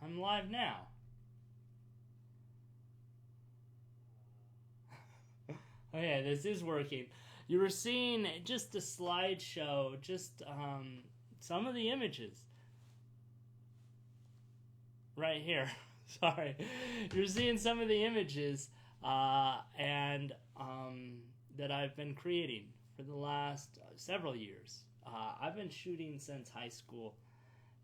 I'm live now. Oh yeah, this is working. You were seeing just a slideshow, just some of the images right here. Sorry, you're seeing some of the images and that I've been creating for the last several years. I've been shooting since high school.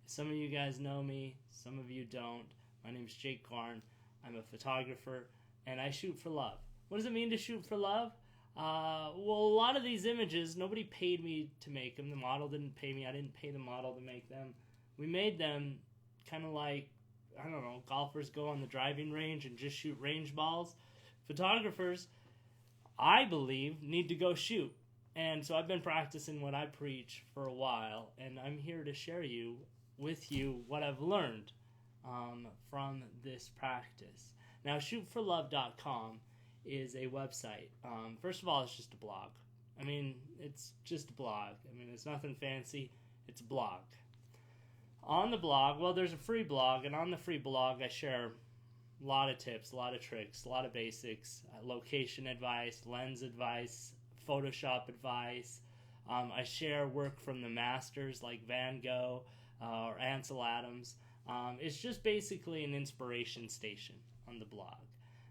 Some of you guys know me, some of you don't. My name's Jake Garn. I'm a photographer, and I shoot for love. What does it mean to shoot for love? Well, a lot of these images, nobody paid me to make them. The model didn't pay me. I didn't pay the model to make them. We made them kind of like, I don't know, golfers go on the driving range and just shoot range balls. Photographers, I believe, need to go shoot. And so I've been practicing what I preach for a while, and I'm here to share with you what I've learned from this practice. Now, shootforlove.com is a website. First of all, it's just a blog. I mean, it's just a blog. I mean, it's nothing fancy. It's a blog. On the blog, well, there's a free blog, and on the free blog, I share a lot of tips, a lot of tricks, a lot of basics, location advice, lens advice, Photoshop advice. I share work from the masters like Van Gogh or Ansel Adams. It's just basically an inspiration station on the blog.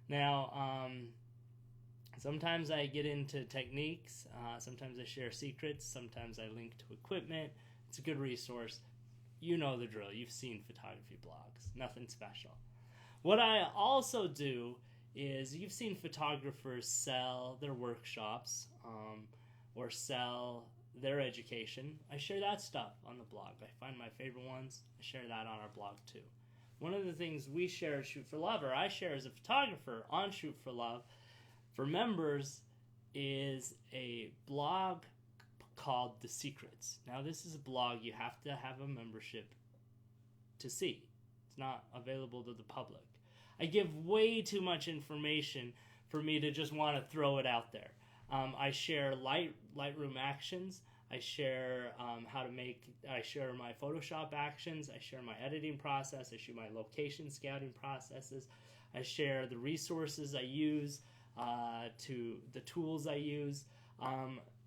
Now, sometimes I get into techniques, sometimes I share secrets, sometimes I link to equipment. It's a good resource. You know the drill. You've seen photography blogs. Nothing special. What I also do is, you've seen photographers sell their workshops or sell their education. I share that stuff on the blog. I find my favorite ones. I share that on our blog too. One of the things we share at Shoot for Love, or I share as a photographer on Shoot for Love, for members, is a blog called The Secrets. Now, this is a blog you have to have a membership to see. It's not available to the public. I give way too much information for me to just want to throw it out there. I share Lightroom actions. I share I share my Photoshop actions. I share my editing process. I share my location scouting processes. I share the resources I use, to the tools I use.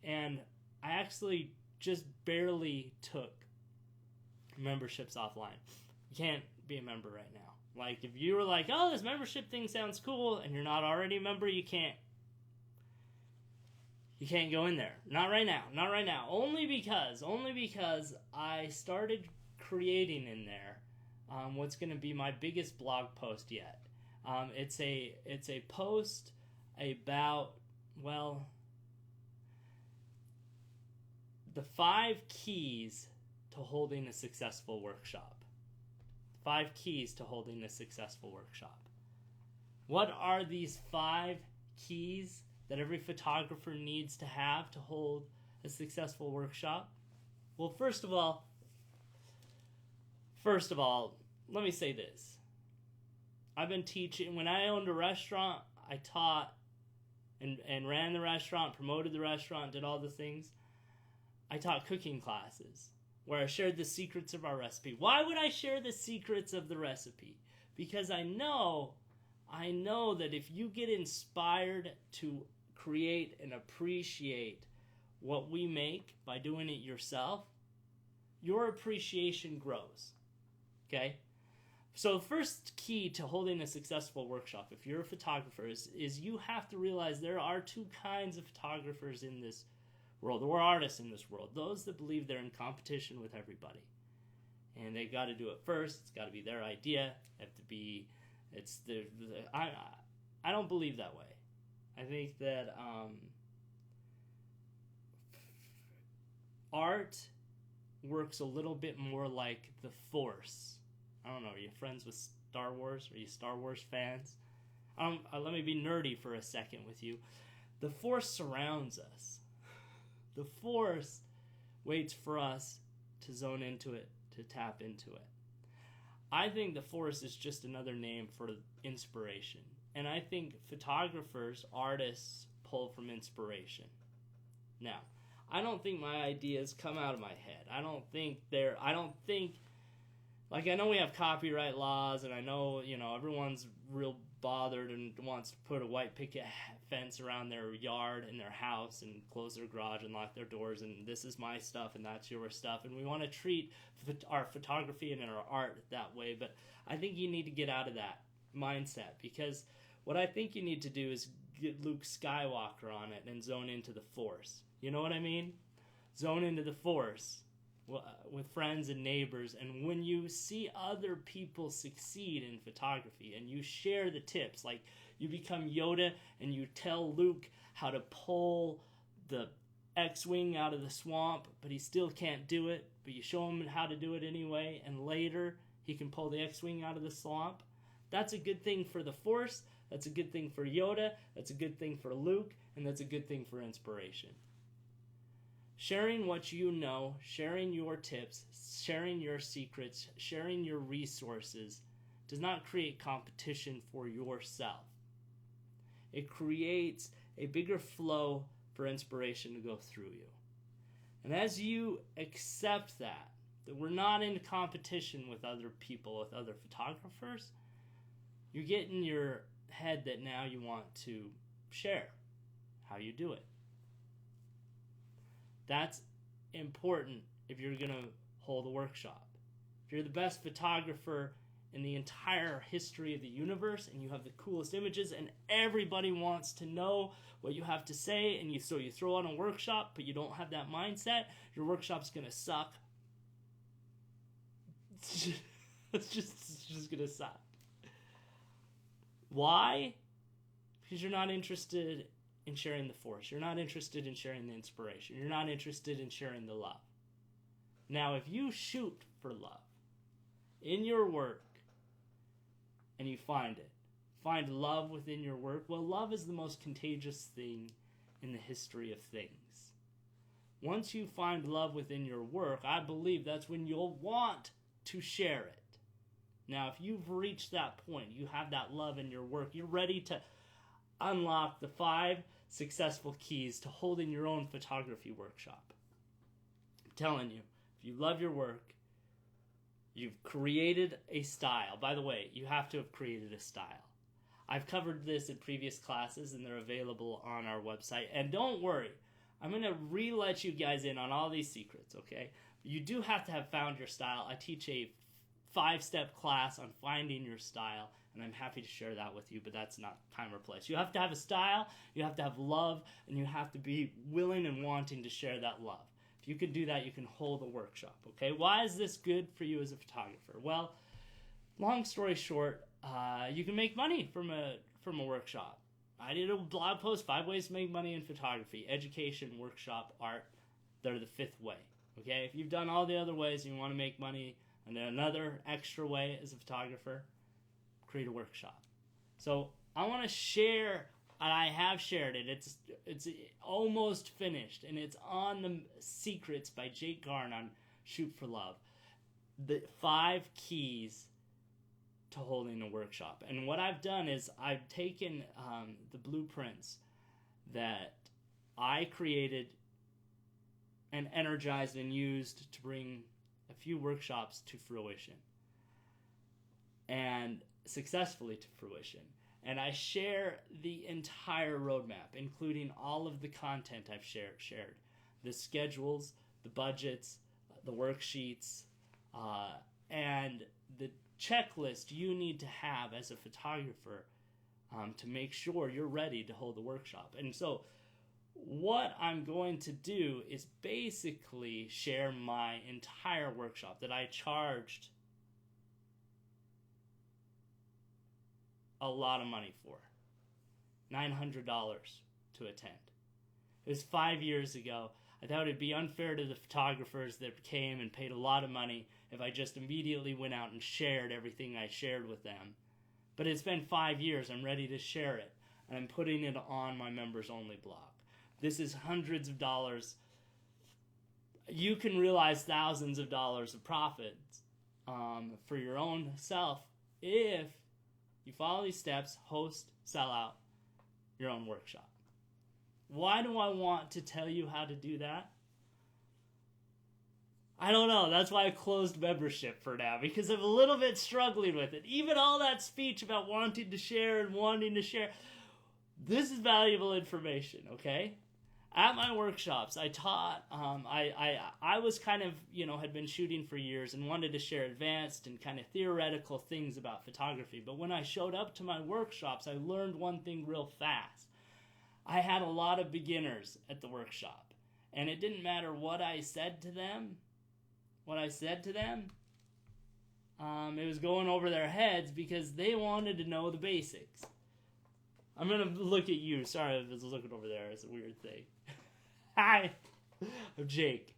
And I actually just barely took memberships offline. You can't be a member right now. Like, if you were like, oh, this membership thing sounds cool, and you're not already a member, you can't go in there. Not right now. Not right now. Only because I started creating in there what's going to be my biggest blog post yet. It's a post about, well, the 5 keys to holding a successful workshop. 5 keys to holding a successful workshop. What are these 5 keys that every photographer needs to have to hold a successful workshop? Well, first of all, let me say this. I've been teaching. When I owned a restaurant, I taught and ran the restaurant, promoted the restaurant, did all the things. I taught cooking classes where I shared the secrets of our recipe. Why would I share the secrets of the recipe? Because I know that if you get inspired to create and appreciate what we make by doing it yourself, your appreciation grows. Okay? So the first key to holding a successful workshop, if you're a photographer, is you have to realize there are 2 kinds of photographers in this world, or artists in this world. Those that believe they're in competition with everybody, and they got to do it first. It's got to be their idea. I don't believe that way. I think that art works a little bit more like the Force. I don't know. Are you friends with Star Wars? Are you Star Wars fans? Let me be nerdy for a second with you. The Force surrounds us. The Force waits for us to zone into it, to tap into it. I think the Force is just another name for inspiration. And I think photographers, artists, pull from inspiration. Now, I don't think my ideas come out of my head. I don't think Like, I know we have copyright laws, and I know, everyone's real bothered and wants to put a white picket fence around their yard and their house and close their garage and lock their doors, and this is my stuff and that's your stuff, and we want to treat our photography and our art that way. But I think you need to get out of that mindset, because what I think you need to do is get Luke Skywalker on it and zone into the Force. You know what I mean? Zone into the Force with friends and neighbors, and when you see other people succeed in photography and you share the tips, like you become Yoda and you tell Luke how to pull the X-Wing out of the swamp, but he still can't do it, but you show him how to do it anyway, and later he can pull the X-Wing out of the swamp. That's a good thing for the Force, that's a good thing for Yoda, that's a good thing for Luke, and that's a good thing for inspiration. Sharing what you know, sharing your tips, sharing your secrets, sharing your resources does not create competition for yourself. It creates a bigger flow for inspiration to go through you. And as you accept that we're not in competition with other people, with other photographers, you get in your head that now you want to share how you do it. That's important if you're going to hold a workshop. If you're the best photographer in the entire history of the universe and you have the coolest images and everybody wants to know what you have to say, and so you throw on a workshop but you don't have that mindset, your workshop's going to suck. It's just going to suck. Why? Because you're not interested in sharing the Force. You're not interested in sharing the inspiration. You're not interested in sharing the love. Now, if you shoot for love in your work and you find it, find love within your work, well, love is the most contagious thing in the history of things. Once you find love within your work, I believe that's when you'll want to share it. Now, if you've reached that point, you have that love in your work, you're ready to unlock the 5 successful keys to holding your own photography workshop. I'm telling you, if you love your work, you've created a style. By the way, you have to have created a style. I've covered this in previous classes and they're available on our website. And don't worry, I'm going to re-let you guys in on all these secrets, okay? You do have to have found your style. I teach a 5-step class on finding your style, and I'm happy to share that with you, but that's not time or place. You have to have a style, you have to have love, and you have to be willing and wanting to share that love. If you can do that, you can hold a workshop, okay? Why is this good for you as a photographer? Well, long story short, you can make money from a workshop. I did a blog post, 5 ways to make money in photography. Education, workshop, art, they're the 5th way, okay? If you've done all the other ways and you want to make money, and then another extra way as a photographer, create a workshop. So I want to share, and I have shared it. It's almost finished, and it's on the Secrets by Jake Garn on Shoot for Love. The 5 keys to holding a workshop. And what I've done is I've taken the blueprints that I created and energized and used to bring a few workshops to fruition, and successfully to fruition. And I share the entire roadmap, including all of the content I've shared, the schedules, the budgets, the worksheets, and the checklist you need to have as a photographer to make sure you're ready to hold the workshop. And so what I'm going to do is basically share my entire workshop that I charged a lot of money for. $900 to attend. It was 5 years ago. I thought it'd be unfair to the photographers that came and paid a lot of money if I just immediately went out and shared everything I shared with them. But it's been 5 years. I'm ready to share it. And I'm putting it on my members only blog. This is hundreds of dollars. You can realize thousands of dollars of profits for your own self if you follow these steps, host, sell out your own workshop. Why do I want to tell you how to do that? I don't know. That's why I closed membership for now, because I'm a little bit struggling with it. Even all that speech about wanting to share and wanting to share. This is valuable information, okay? At my workshops, I taught, I was kind of, had been shooting for years and wanted to share advanced and kind of theoretical things about photography. But when I showed up to my workshops, I learned one thing real fast. I had a lot of beginners at the workshop, and it didn't matter what I said to them. It was going over their heads because they wanted to know the basics. I'm going to look at you. Sorry, I was looking over there. It's a weird thing. Hi, I'm Jake.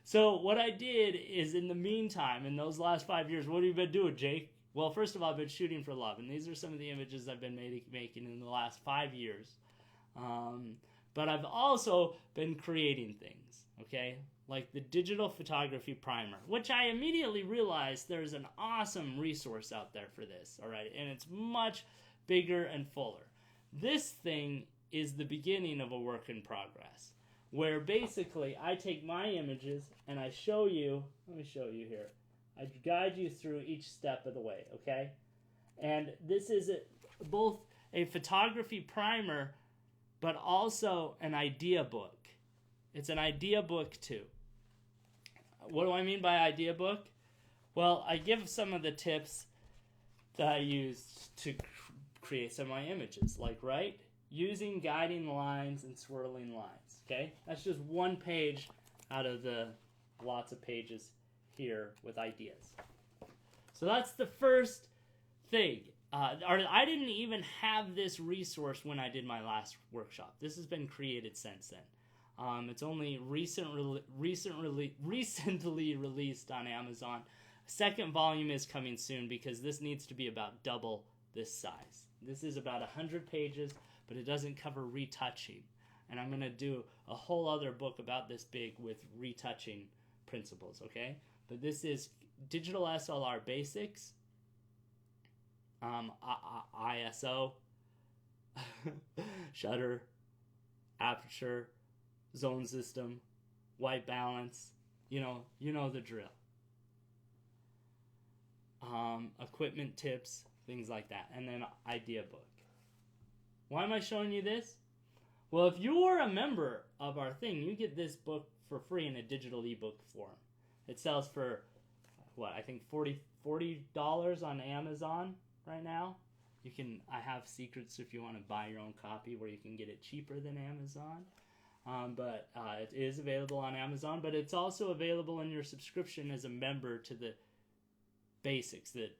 So what I did is, in the meantime, in those last 5 years, what have you been doing, Jake? Well, first of all, I've been shooting for love, and these are some of the images I've been making in the last 5 years. But I've also been creating things, okay? Like the digital photography primer, which I immediately realized there's an awesome resource out there for this, all right? And it's much bigger and fuller. This thing is the beginning of a work in progress, where basically I take my images and I show you, let me show you here. I guide you through each step of the way, okay? And this is both a photography primer, but also an idea book. It's an idea book too. What do I mean by idea book? Well, I give some of the tips that I used to create some of my images, like, right? Using guiding lines and swirling lines, okay? That's just one page out of the lots of pages here with ideas. So that's the first thing. I didn't even have this resource when I did my last workshop. This has been created since then. It's only recently released on Amazon. Second volume is coming soon because this needs to be about double this size. This is about 100 pages, but it doesn't cover retouching. And I'm going to do a whole other book about this big with retouching principles, okay? But this is Digital SLR Basics, ISO, shutter, aperture, zone system, white balance, you know the drill. Equipment tips, things like that, and then idea book. Why am I showing you this? Well, if you are a member of our thing, you get this book for free in a digital ebook form. It sells for, I think $40 on Amazon right now. I have secrets if you want to buy your own copy where you can get it cheaper than Amazon. But it is available on Amazon, but it's also available in your subscription as a member to the basics, the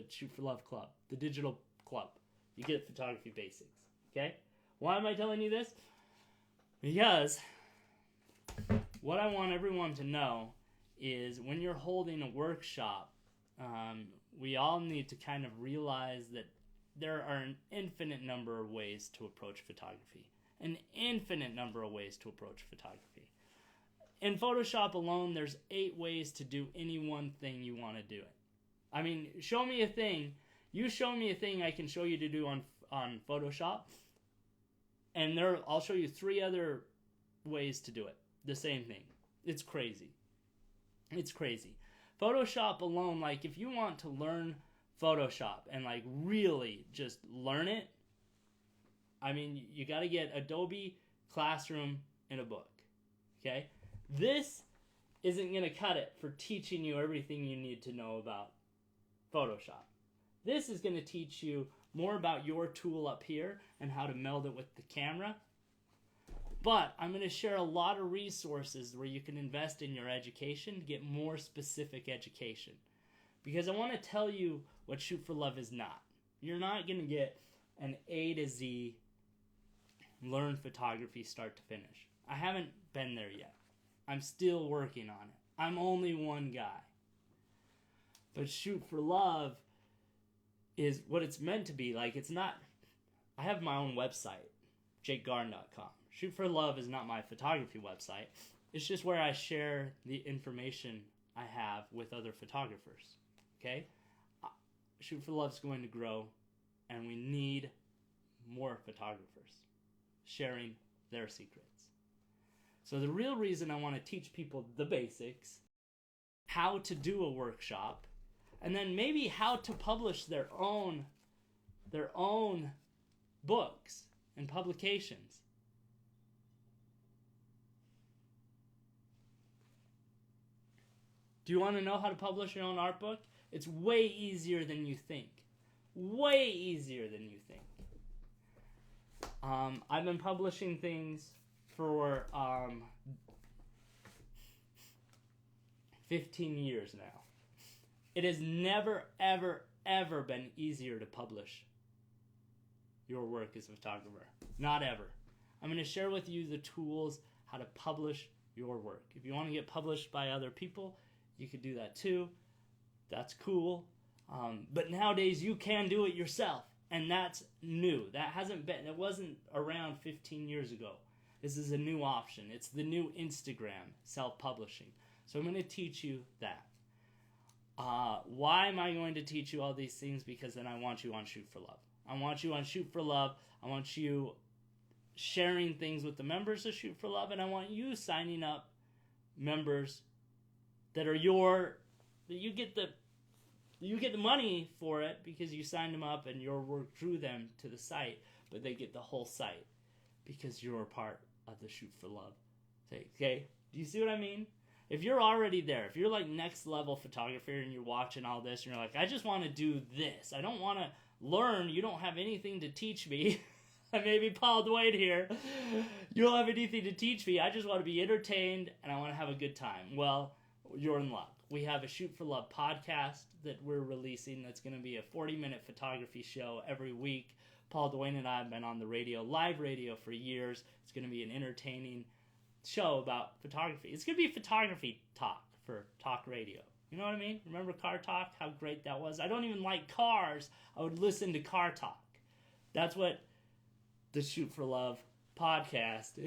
Shoot for Love Club, the digital club. You get photography basics, okay? Why am I telling you this? Because what I want everyone to know is when you're holding a workshop, we all need to kind of realize that there are an infinite number of ways to approach photography. An infinite number of ways to approach photography. In Photoshop alone, there's 8 ways to do any one thing you want to do it. I mean, show me a thing. You show me a thing I can show you to do on Photoshop, and I'll show you 3 other ways to do it. The same thing. It's crazy. It's crazy. Photoshop alone, like if you want to learn Photoshop and like really just learn it, I mean, you got to get Adobe Classroom in a book, okay? This isn't going to cut it for teaching you everything you need to know about Photoshop. This is going to teach you more about your tool up here and how to meld it with the camera. But I'm going to share a lot of resources where you can invest in your education to get more specific education. Because I want to tell you what Shoot for Love is not. You're not going to get an A to Z learn photography start to finish. I haven't been there yet. I'm still working on it. I'm only one guy. But Shoot for Love is what it's meant to be. Like, it's not... I have my own website, jakegarn.com. Shoot for Love is not my photography website. It's just where I share the information I have with other photographers. Okay? Shoot for Love is going to grow, and we need more photographers sharing their secrets. So the real reason I want to teach people the basics, how to do a workshop, and then maybe how to publish their own books and publications. Do you want to know how to publish your own art book? It's way easier than you think. Way easier than you think. I've been publishing things for 15 years now. It has never, ever, ever been easier to publish your work as a photographer. Not ever. I'm going to share with you the tools how to publish your work. If you want to get published by other people, you could do that too. That's cool. But nowadays you can do it yourself. And that's new. It wasn't around 15 years ago. This is a new option. It's the new Instagram, self-publishing. So I'm going to teach you that. Why am I going to teach you all these things? Because then I want you on Shoot for Love. I want you on Shoot for Love. I want you sharing things with the members of Shoot for Love. And I want you signing up members that are you get the money for it because you signed them up and your work drew them to the site, but they get the whole site because you're a part of the Shoot for Love thing. Okay? Do you see what I mean? If you're already there, if you're like next level photographer and you're watching all this and you're like, I just want to do this. I don't want to learn. You don't have anything to teach me. Maybe Paul Dwayne here. You don't have anything to teach me. I just want to be entertained and I want to have a good time. Well, you're in luck. We have a Shoot for Love podcast that we're releasing that's going to be a 40-minute photography show every week. Paul Dwayne and I have been on the radio, live radio, for years. It's going to be an entertaining show about photography. It's going to be photography talk for talk radio. You know what I mean? Remember Car Talk? How great that was? I don't even like cars. I would listen to Car Talk. That's what the Shoot for Love podcast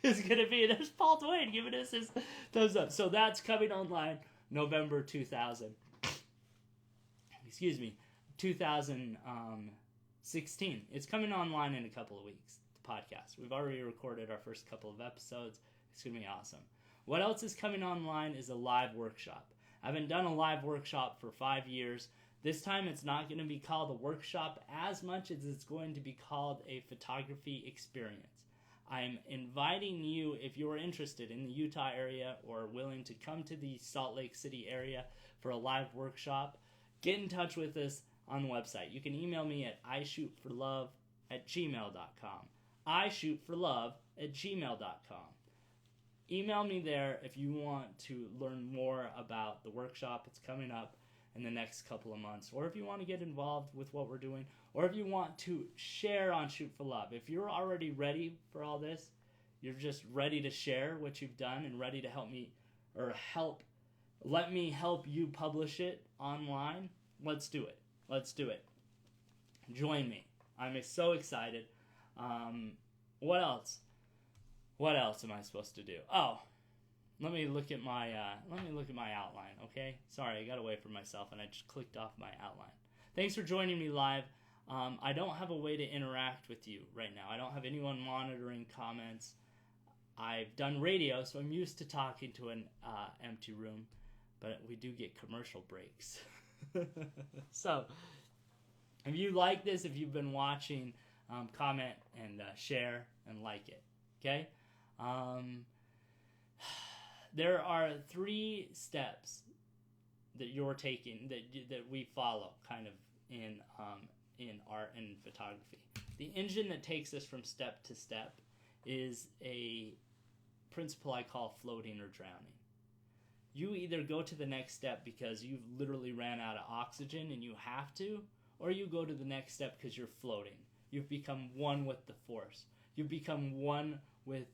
is going to be. There's Paul Dwayne giving us his thumbs up. So that's coming online November 2016. It's coming online in a couple of weeks, the podcast. We've already recorded our first couple of episodes. It's going to be awesome. What else is coming online is a live workshop. I haven't done a live workshop for 5 years. This time it's not going to be called a workshop as much as it's going to be called a photography experience. I'm inviting you, if you're interested in the Utah area or willing to come to the Salt Lake City area for a live workshop, get in touch with us on the website. You can email me at ishootforlove@gmail.com. ishootforlove@gmail.com. Email me there if you want to learn more about the workshop. It's coming up in the next couple of months, or if you want to get involved with what we're doing, or if you want to share on Shoot for Love. If you're already ready for all this, you're just ready to share what you've done and ready to help me, or let me help you publish it online, let's do it. Let's do it. Join me. I'm so excited. What else? What else am I supposed to do? Oh, let me look at my outline, okay? Sorry, I got away from myself and I just clicked off my outline. Thanks for joining me live. I don't have a way to interact with you right now. I don't have anyone monitoring comments. I've done radio, so I'm used to talking to an empty room, but we do get commercial breaks. So, if you like this, if you've been watching, comment and share and like it, okay? There are 3 steps that you're taking that we follow kind of in art and photography. The engine that takes us from step to step is a principle I call floating or drowning. You either go to the next step because you've literally ran out of oxygen and you have to, or you go to the next step because you're floating. You've become one with the force. You've become one with...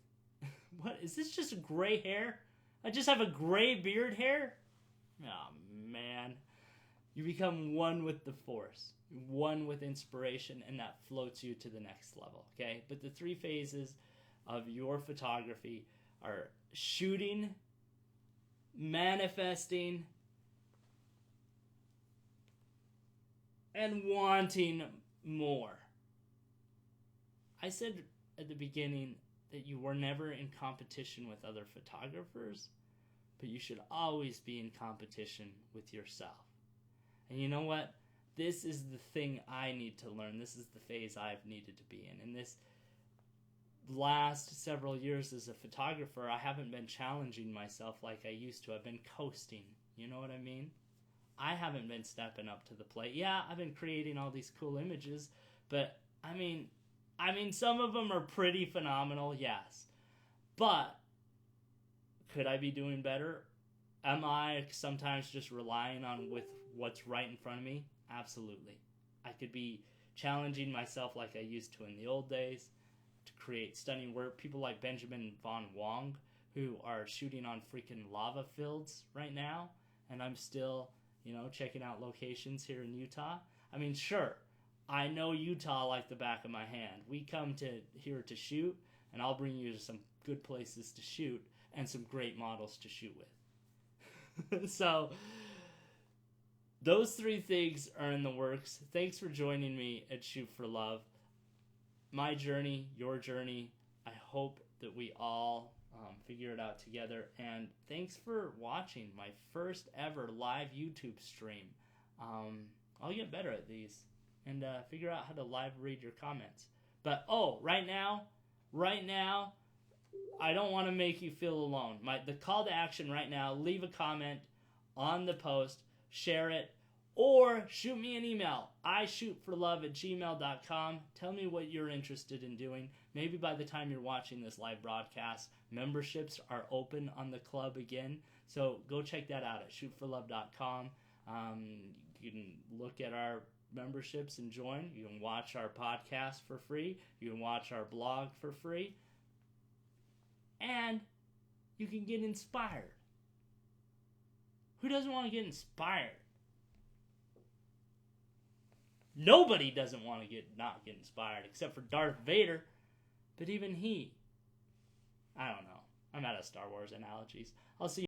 What? Is this just gray hair? I just have a gray beard hair? Oh, man. You become one with the force, one with inspiration, and that floats you to the next level, okay? But the 3 phases of your photography are shooting, manifesting, and wanting more. I said at the beginning that you were never in competition with other photographers, but you should always be in competition with yourself. And you know what? This is the thing I need to learn. This is the phase I've needed to be in. In this last several years as a photographer, I haven't been challenging myself like I used to. I've been coasting. You know what I mean? I haven't been stepping up to the plate. Yeah, I've been creating all these cool images, but I mean, some of them are pretty phenomenal, yes. But could I be doing better? Am I sometimes just relying on with what's right in front of me? Absolutely. I could be challenging myself like I used to in the old days to create stunning work. People like Benjamin von Wong, who are shooting on freaking lava fields right now, and I'm still, checking out locations here in Utah. I mean, sure, I know Utah like the back of my hand. We come to here to shoot, and I'll bring you to some good places to shoot and some great models to shoot with. So those 3 things are in the works. Thanks for joining me at Shoot for Love. My journey, your journey. I hope that we all figure it out together. And thanks for watching my first ever live YouTube stream. I'll get better at these and figure out how to live read your comments. But right now, I don't want to make you feel alone. The call to action right now: leave a comment on the post, share it, or shoot me an email. ishootforlove@gmail.com. Tell me what you're interested in doing. Maybe by the time you're watching this live broadcast, memberships are open on the club again. So go check that out at shootforlove.com. You can look at our memberships and join. You can watch our podcast for free. You can watch our blog for free. And you can get inspired. Who doesn't want to get inspired? Nobody doesn't want to not get inspired, except for Darth Vader. But even he, I don't know. I'm out of Star Wars analogies. I'll see you.